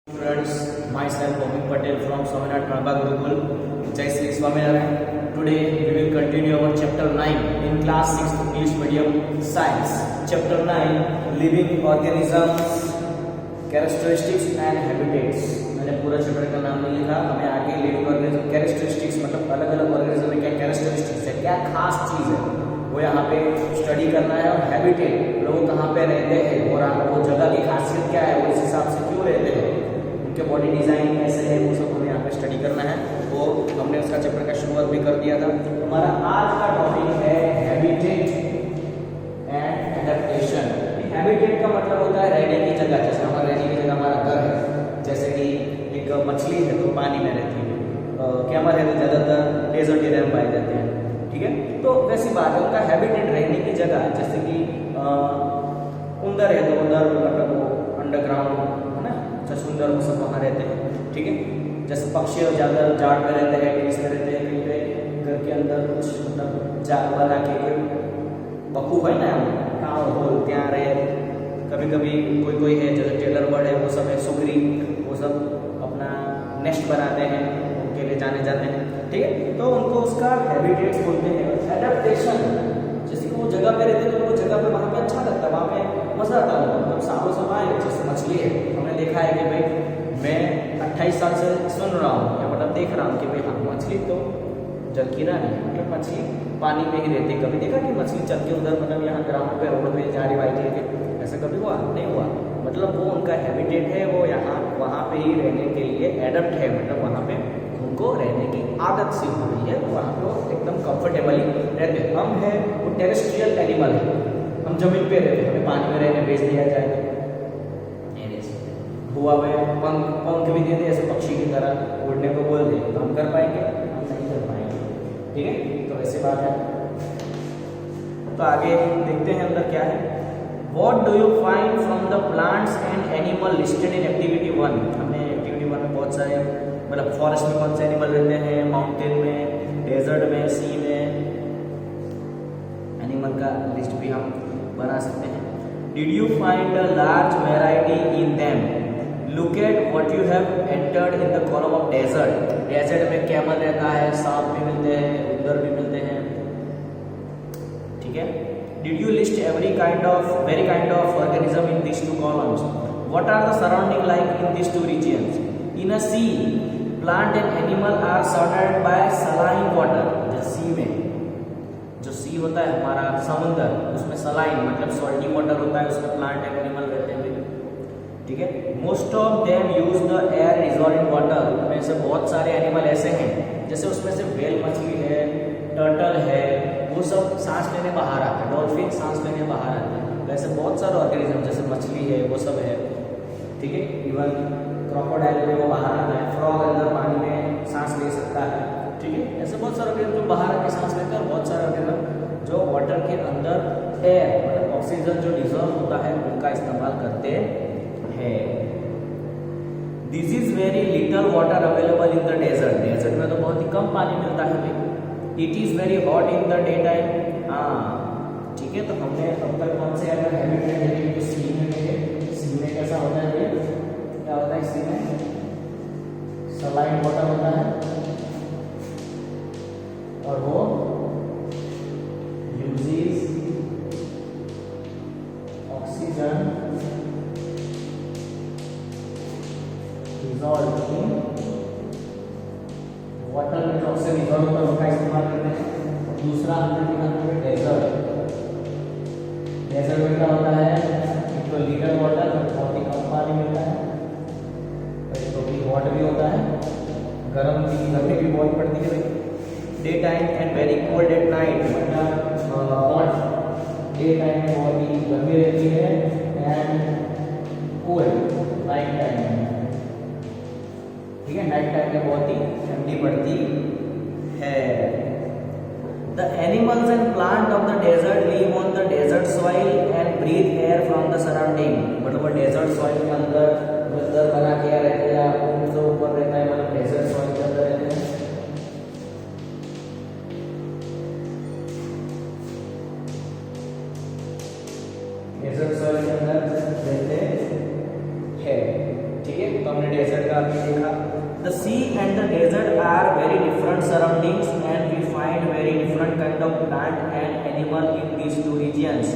Friends, myself Bhumik Patel from Swaminarayan Prabha Gurukul. Jai Sri Swaminarayan. Today we will continue our chapter 9 in class 6 English medium science. Chapter 9 living organisms, characteristics and habitats. मैंने पूरा chapter का नाम नहीं लिखा, हमें आगे living organism characteristics मतलब अलग अलग ऑर्गेनिज्म में क्या कैरेक्टरिस्टिक्स है, क्या खास चीज है वो यहाँ पे स्टडी करना है। और हैबिटेट लोग कहाँ पे रहते हैं और वो जगह की खासियत क्या है, वो इस हिसाब से क्यों रहते हैं, उनके बॉडी डिजाइन कैसे है, वो सब हमें यहाँ पे स्टडी करना है। वो हमने उसका चैप्टर का शुरुआत भी कर दिया था। हमारा आज का टॉपिक है हैबिटेट एंड एडेप्टेशन। हैबिटेट का मतलब होता है रहने की जगह, जैसे हमारा रहने की जगह हमारा घर है, जैसे कि एक मछली है तो पानी में रहती है, कैमल है तो ज़्यादातर डेजर्ट एरिया में पाए जाते हैं, ठीक है। तो वैसी बात है उनका हैबिटेट रहने की जगह, जैसे कि उंदर है तो उंदर मतलब वो अंडरग्राउंड है ना, चचुंदर वो सब वहाँ रहते हैं, ठीक है। जैसे पक्षी ज़्यादा जाड़ में रहते हैं, किस में रहते हैं, कहीं पे घर के अंदर कुछ मतलब जाल बना के कोई बकू है ना कहाँ हो त्या रहे, कभी कभी कोई है जैसे टेलर बर्ड है वो सब है, सुगरी वो सब अपना नेस्ट बनाते हैं, उनके लिए जाने जाते हैं, ठीक है। तो उनको उसका हैबिटेट्स बोलते हैं। एडेप्टेशन जैसे कि वो जगह पे रहते हैं तो वो जगह पे वहाँ पे अच्छा लगता है, वहाँ पे मजा आता है, मतलब सालों समय जैसे मछली है, हमने देखा है कि भाई मैं 28 साल से सुन रहा हूँ या मतलब देख रहा हूँ कि भाई हाँ मछली तो जलकीरा नहीं, मतलब मछली पानी में ही रहती है। कभी देखा कि मछली चल के उधर मतलब यहाँ ग्राउंड पे रोड पे जा रही बाइक लेके, ऐसा कभी हुआ नहीं हुआ। मतलब वो उनका हैबिटेट है, वो यहाँ वहाँ पे ही रहने के लिए एडप्ट है, मतलब वहाँ पे उनको रहने की आदत सी हो गई है, वहाँ पे वो एकदम कंफर्टेबली रहते हैं। हम है वो टेरेस्ट्रियल एनिमल है, हम जमीन पे रहते हैं, हमें पानी में रहने भेज दिया जाए हुआ हुए पंख भी दे दे ऐसे पक्षी की तरह उड़ने को बोल दे तो हम कर पाएंगे, हम नहीं कर पाएंगे, ठीक है। तो ऐसी बात है। तो आगे देखते हैं अंदर क्या है। What do you find from the plants and animal listed in activity 1? हमने एक्टिविटी 1 में बहुत सारे मतलब फॉरेस्ट में कौन से एनिमल रहते हैं, माउंटेन में, डेजर्ट में, सी में, एनिमल का लिस्ट भी हम बना सकते हैं। Did you find a large variety in them? Look at what you have entered in the column of desert. Desert में कैमल रहता है, सांप भी मिलते हैं, उंदर भी मिलते हैं, ठीक है। Did you list very kind of organism in these two columns? What are the surrounding like in these two regions? In a sea, plant and animal are surrounded by saline water. जैसे sea में जो सी होता है हमारा समुद्र, उसमें saline मतलब salty water होता है, उसमें प्लांट एंड एनिमल रहते हैं, ठीक है। Most of them use the air dissolve in water. उनमें से बहुत सारे एनिमल ऐसे हैं, जैसे उसमें से व्हेल मछली है, टर्टल है, वो सब सांस लेने बाहर आते हैं, डॉल्फिन सांस लेने बाहर आते हैं। वैसे बहुत सारे ऑर्गेनिज्म जैसे मछली है वो सब है, ठीक है। इवन क्रोकोडाइल में वो बाहर आता है, फ्रॉग अंदर पानी में सांस ले सकता है, ठीक है। ऐसे बहुत सारे ऑर्गेनिज्म जो बाहर आके सांस लेते हैं और बहुत सारे ऑर्गेनिज्म जो वाटर के अंदर एयर मतलब ऑक्सीजन जो डिजॉल्व होता है उनका इस्तेमाल करते हैं। This is very little water available in the desert. Desert में तो बहुत ही कम पानी मिलता है भाई। It is very hot in the day time. हाँ ठीक है। तो हमने अब तक कौन से अगर हैबिटेट देखे तो सी में देखे, सी में कैसा होता है, क्या होता है सी में, सलाइन वाटर होता है और वो uses oxygen dissolved in water में जो ऑक्सीजन डिजॉल्व होता है उसका इस्तेमाल करते हैं। और दूसरा हमने देखा था डेजर्ट। डेजर्ट में क्या होता है, एक तो लिटल वाटर बहुत ही कम पानी मिलता है, एक तो भी हॉट भी होता है, गर्मी भी बहुत पड़ती है day time and very cold at night, मतलब हॉट डे टाइम में बहुत ही गर्मी रहती है एंड कोल्ड नाइट टाइम में, ठीक है। नाइट टाइम में बहुत ही ठंडी पड़ती है। The animals and plant of the desert live on the desert soil and breathe air from the surrounding. मतलब वो डेजर्ट सॉइल के अंदर बना के रहते हैं, उनसे ऊपर रहता है, मतलब डेजर्ट सॉइल के अंदर रहते हैं। डेजर्ट सॉइल के अंदर रहते हैं, ठीक है। तो हमने डेजर्ट का अभी देखा। The sea and the desert are very different surroundings and we find very different kind of plant and animal in these two regions.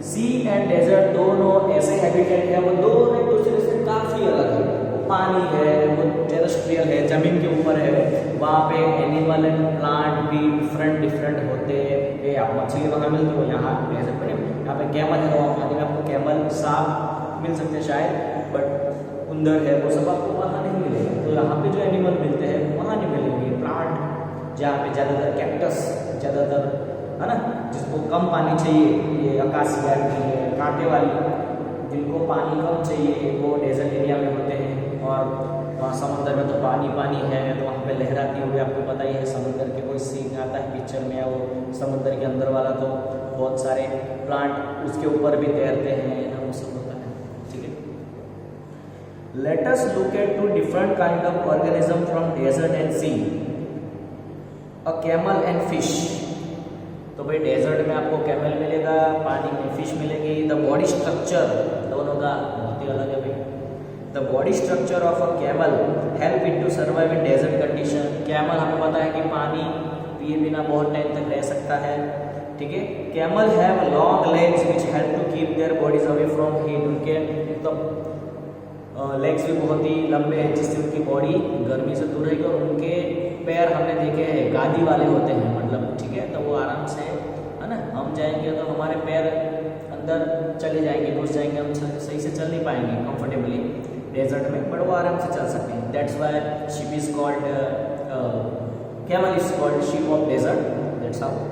Sea and desert दोनों ऐसे हैबिटेट है, वो दोनों एक दूसरे से काफी अलग है। पानी है, वो टेरेस्ट्रियल है, जमीन के ऊपर है, वहाँ पे एनिमल एंड प्लांट भी डिफरेंट होते हैं। आप मछली वहाँ मिलती हो, यहाँ डेजर्ट में यहाँ पे कैमल है, तो वहाँ में आपको कैमल सांप मिल सकते हैं शायद, बट उंदर है वो सब आपको वहाँ नहीं मिलेगा। तो यहाँ पे जो एनिमल मिलते हैं वहाँ नहीं मिलेंगे। प्लांट जहाँ पे ज़्यादातर कैक्टस ज़्यादातर है ना, जिसको कम पानी चाहिए, ये अकासिया की है, कांटे वाली, जिनको पानी कम चाहिए वो डेजर्ट एरिया में होते हैं। और समुद्र में तो पानी है, तो वहाँ पे लहराती हुई आपको पता ही है, समुद्र के कोई सीन आता है पिक्चर में, वो समुद्र के अंदर वाला, तो बहुत सारे प्लांट उसके ऊपर भी तैरते हैं, वो सब होता है। ठीक है, let us look at two different kind of organism from desert and sea, a camel and fish. तो भाई डेजर्ट में आपको कैमल मिलेगा, पानी में फिश मिलेगी। द बॉडी स्ट्रक्चर दोनों का बहुत ही अलग है भाई। The body structure of a camel help it to survive in desert condition. Camel हमें पता है कि पानी पिए बिना बहुत टाइम तक रह सकता है। ठीक है, camel have long legs which help to keep their bodies away from heat. उनके लेग्स भी बहुत ही लंबे हैं, जिससे उनकी बॉडी गर्मी से दूर रहेगी। और उनके पैर हमने देखे हैं गादी वाले होते हैं, मतलब ठीक है, तो वो आराम से है ना, हम जाएंगे तो हमारे पैर अंदर चले जाएंगे, घुस जाएंगे, हम सही से चल नहीं पाएंगे कंफर्टेबली डेजर्ट में, बट वो आराम से चल सकते हैं। That's why ship is called camel is called ship of desert. That's how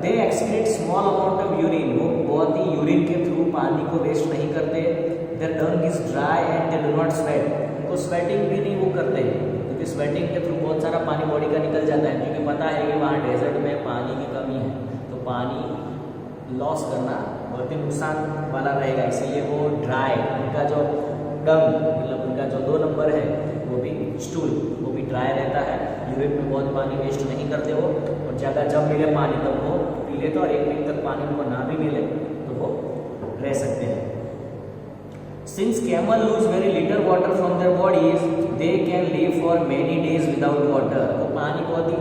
they excrete small amount of urine. वो बहुत ही यूरिन के थ्रू पानी को वेस्ट नहीं करते। Their dung is dry and they do not sweat. उनको sweating भी नहीं वो करते, क्योंकि स्वेटिंग के थ्रू बहुत सारा पानी बॉडी का निकल जाता है, क्योंकि पता है कि वहाँ डेजर्ट में पानी की कमी है, तो पानी लॉस करना बहुत ही नुकसान वाला रहेगा। इसीलिए वो ड्राई, उनका जो डंग मतलब उनका जो 2 नंबर है वो भी स्टूल, वो भी ड्राई रहता है। यूरिन में बहुत पानी वेस्ट नहीं करते वो, और ज़्यादा जब मिले पानी तब वो पी लेते, और 1 वीक तक पानी उनको ना भी मिले तो वो रह सकते हैं। Since camel lose very little water from their bodies they can live for many days without water. तो पानी बहुत ही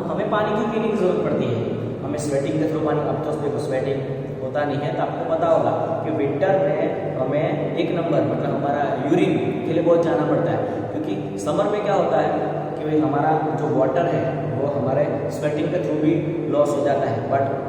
हमें पानी क्यों पीने की जरूरत पड़ती है, हमें स्वेटिंग के थ्रू पानी, अब तो देखो स्वेटिंग होता नहीं है, तो आपको पता होगा कि विंटर में हमें 1 नंबर मतलब हमारा यूरिन के लिए बहुत जाना पड़ता है, क्योंकि समर में क्या होता है कि भाई हमारा जो वाटर है वो हमारे स्वेटिंग के थ्रू भी लॉस हो जाता है, बट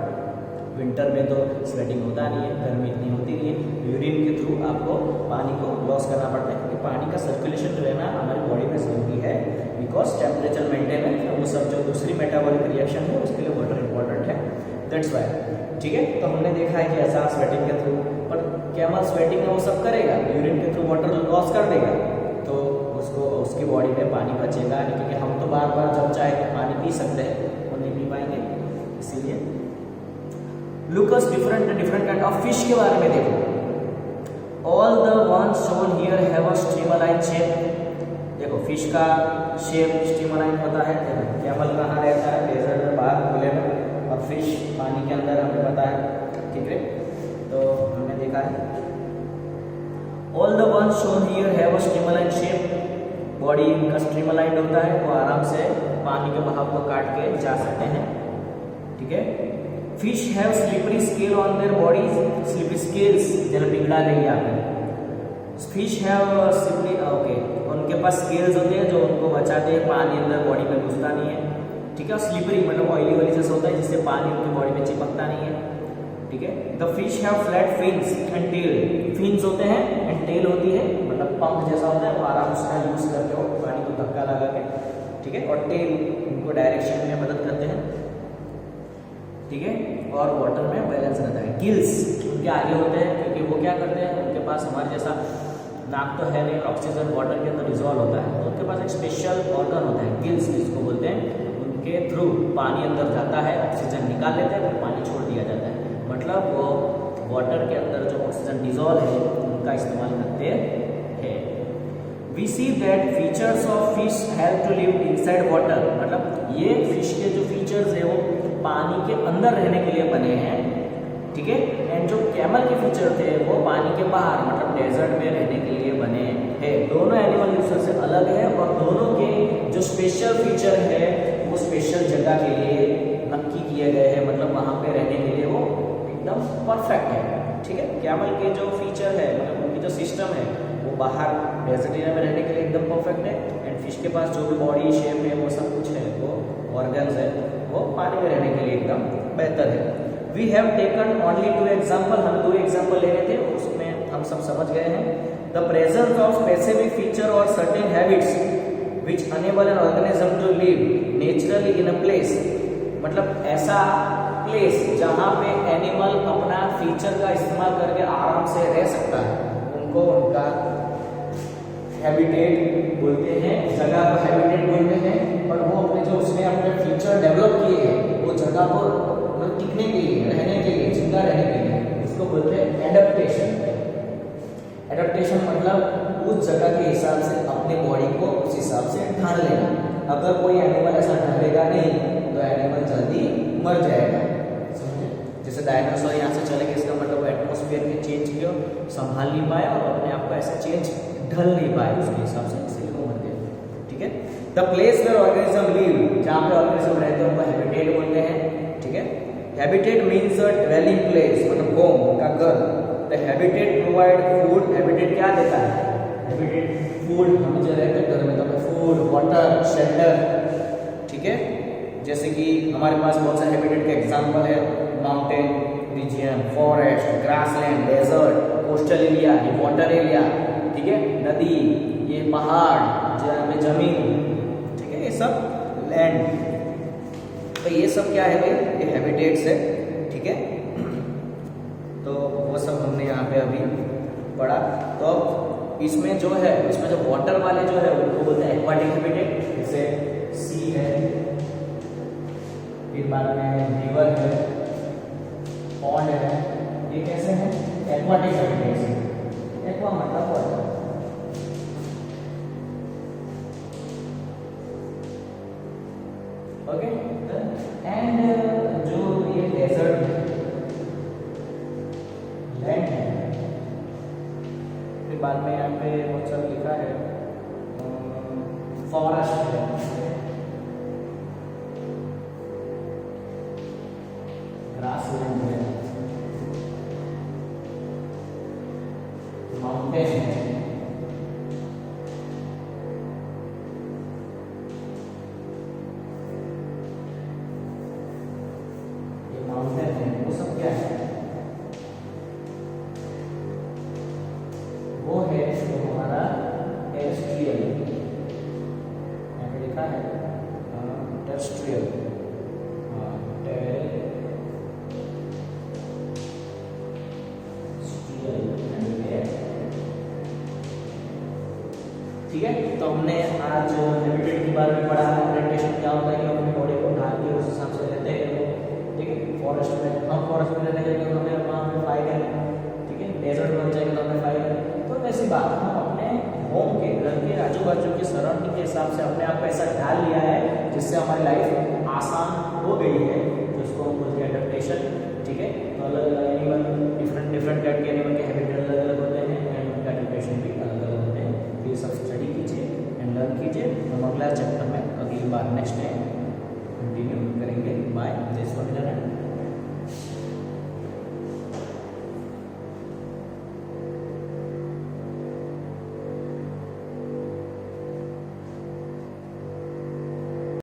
विंटर में तो स्वेटिंग होता नहीं है, गर्मी इतनी होती नहीं है, यूरिन के थ्रू आपको पानी को लॉस करना पड़ता है, क्योंकि पानी का सर्कुलेशन रहना हमारी बॉडी में जरूरी है, बिकॉज टेम्परेचर मेंटेन है, वो सब जो दूसरी मेटाबॉलिक रिएक्शन है उसके लिए वाटर इंपॉर्टेंट है। That's why. ठीक है, तो हमने देखा है कि ऐसा स्वेटिंग के थ्रू, पर कैमल स्वेटिंग में वो सब करेगा, यूरिन के थ्रू वाटर लॉस कर देगा, तो उसको उसकी बॉडी में पानी बचेगा नहीं, क्योंकि हम तो बार बार जब चाहे पानी पी सकते हैं, वो नहीं पी पाएंगे। इसीलिए looks different kind of fish के बारे में देखो। All the ones shown here have a streamline shape. देखो फिश का शेप स्ट्रीमलाइन होता है। कैमल कहाँ रहता है, डेजर्ट में, बाहर खुले में, और फिश पानी के अंदर, हमें पता है। ठीक है, तो हमने देखा है all the ones shown here have a streamline shape. Body इनका स्ट्रीमलाइन होता है, वो आराम से पानी के बहाव को काट के जा सकते हैं। ठीक है, fish have slippery scale on their bodies. Slippery scales जरा पिघला लेंगे आप। फिश हैव स्लिपरी, ओके, उनके पास स्केल्स होते हैं जो उनको बचाते हैं, पानी अंदर बॉडी में घुसता नहीं है। ठीक है, स्लिपरी मतलब ऑयली जैसा होता है, जिससे पानी उनकी बॉडी में चिपकता नहीं है। ठीक है, the fish have flat fins and tail. Fins होते हैं एंड टेल होती है, मतलब पंख जैसा होता है, वो आराम से यूज करते हो पानी को धक्का लगा के। ठीक है, और टेल उनको डायरेक्शन में मदद करते हैं। ठीक है, और वाटर में बैलेंस रहता है। गिल्स उनके आगे होते हैं, क्योंकि वो क्या करते हैं, उनके पास हमारे जैसा नाक तो है नहीं, ऑक्सीजन वाटर के अंदर डिजोल्व होता है, तो उनके पास एक स्पेशल ऑर्गन होता है, गिल्स जिसको बोलते हैं। उनके थ्रू पानी अंदर जाता है, ऑक्सीजन निकाल लेते हैं, फिर पानी छोड़ दिया जाता है। मतलब वो वाटर के अंदर जो ऑक्सीजन डिजोल्व है उनका इस्तेमाल करते हैं। We see that features of fish help to live inside water. मतलब ये फिश के जो फीचर्स है वो पानी के अंदर रहने के लिए बने हैं। ठीक है। एंड जो कैमल के फीचर थे वो पानी के बाहर मतलब डेजर्ट में रहने के लिए बने हैं। दोनों एनिमल दूसरे से अलग है और दोनों के जो स्पेशल फीचर है वो स्पेशल जगह के लिए नक्की किए गए हैं, मतलब वहाँ पे रहने के लिए वो एकदम परफेक्ट है, ठीक है। कैमल के जो फीचर है मतलब उनकी जो सिस्टम है वो बाहर डेजर्ट एरिया में रहने के लिए एकदम परफेक्ट है। एंड फिश के पास जो भी बॉडी शेप है वो सब कुछ है, वो ऑर्गन्स है, वो पानी में रहने के लिए एकदम बेहतर है। We have taken only 2 example, हम 2 एग्जाम्पल ले रहे थे, उसमें हम सब समझ गए हैं। The presence of specific feature और certain habits which enable an organism to live naturally in a place, मतलब ऐसा प्लेस जहाँ पे एनिमल अपना फीचर का इस्तेमाल करके आराम से रह सकता है, उनको उनका हैबिटेट बोलते हैं, जगह को हैबिटेट बोलते हैं। और वो अपने जो उसने अपने फीचर डेवलप किए हैं वो जगह को मतलब टिकने के लिए, रहने के लिए, जिंदा रहने के लिए, उसको बोलते हैं एडेप्टेशन। एडेप्टेशन मतलब उस जगह के हिसाब से अपने बॉडी को उस हिसाब से ढाल लेना। अगर कोई एनिमल ऐसा ढलेगा नहीं तो एनिमल जल्दी मर जाएगा, समझे। जैसे डायनासोर यहाँ से चले गए, इसका मतलब एटमोस्फेयर के चेंज को संभाल नहीं पाए और अपने आप को ऐसे चेंज ढल नहीं पाए उसके हिसाब से, इसलिए वो मर गए, ठीक है। The place where organism live, जहाँ पे ऑर्गेनिज्म रहते हैं उनको हैबिटेट बोलते हैं, ठीक है। हैबिटेट मीन्स अ ड्वेलिंग प्लेस, मतलब होम, उनका घर। The habitat provide food, habitat क्या देता है? हैबिटेट फूड, हम जो रहते हैं घर में तो हमें फूड, वाटर, शेल्टर, ठीक है। जैसे कि हमारे पास बहुत सारे हैबिटेट के एग्जांपल है, mountain region, forest, grassland, desert, coastal area, ये वाटर एरिया, ठीक है, नदी, ये पहाड़, में जमीन, ठीक है, ये सब लैंड। तो ये सब क्या है भाई? ये हैबिटेट्स है, ठीक है। तो वो सब हमने यहाँ पे अभी पढ़ा। तो इसमें जो है, इसमें जो वाटर वाले जो है उनको बोलते हैं एक्वाटिक हैबिटेट, जैसे सी है, फिर बाद में रिवर है, पॉन्ड है, ये कैसे हैं? एक्वाटिक हैबिटेट्स है। एक्वा मतलब वाटर, ओके। एंड जो ये डेजर्ट लैंड है, फिर बाद में यहाँ पे बहुत सारा लिखा है, फॉरेस्ट है, ग्रासलैंड है, माउंटेन है, ये माउंटेन है, वो सब क्या है? वो है जो हमारा टेरेस्ट्रियल, यहाँ पे लिखा है टेरेस्ट्रियल, ठीक है। तो हमने आज हैबिटेट के बारे में पढ़ा, एडेप्टेशन क्या होता है कि अपने बॉडी को ढाल के उस हिसाब से रहते हैं, ठीक है। फॉरेस्ट में, हम फॉरेस्ट में रहने के लिए हमें वहाँ पे फायदे हैं, ठीक है। डेजर्ट में जाएंगे तो हमें फायदे हैं। तो वैसी बात, हम अपने होम के, घर के आजू बाजू के सराउंडिंग के हिसाब से अपने आप को ऐसा ढाल लिया है जिससे हमारी लाइफ आसान हो गई है, तो इसको हम बोलते हैं एडेप्टेशन, ठीक है। तो अलग अलग एनिमल, डिफरेंट टाइप के एनिमल के हैबिटेट अलग अलग होते हैं एंड उनका एडेप्टेशन भी अलग अलग होते हैं। तो ये सब स्टडी कीजिए एंड लर्न कीजिए। हम अगला चैप्टर में अगली बार नेक्स्ट टाइम कंटिन्यू करेंगे। बाय, जय स्वामीनारायण।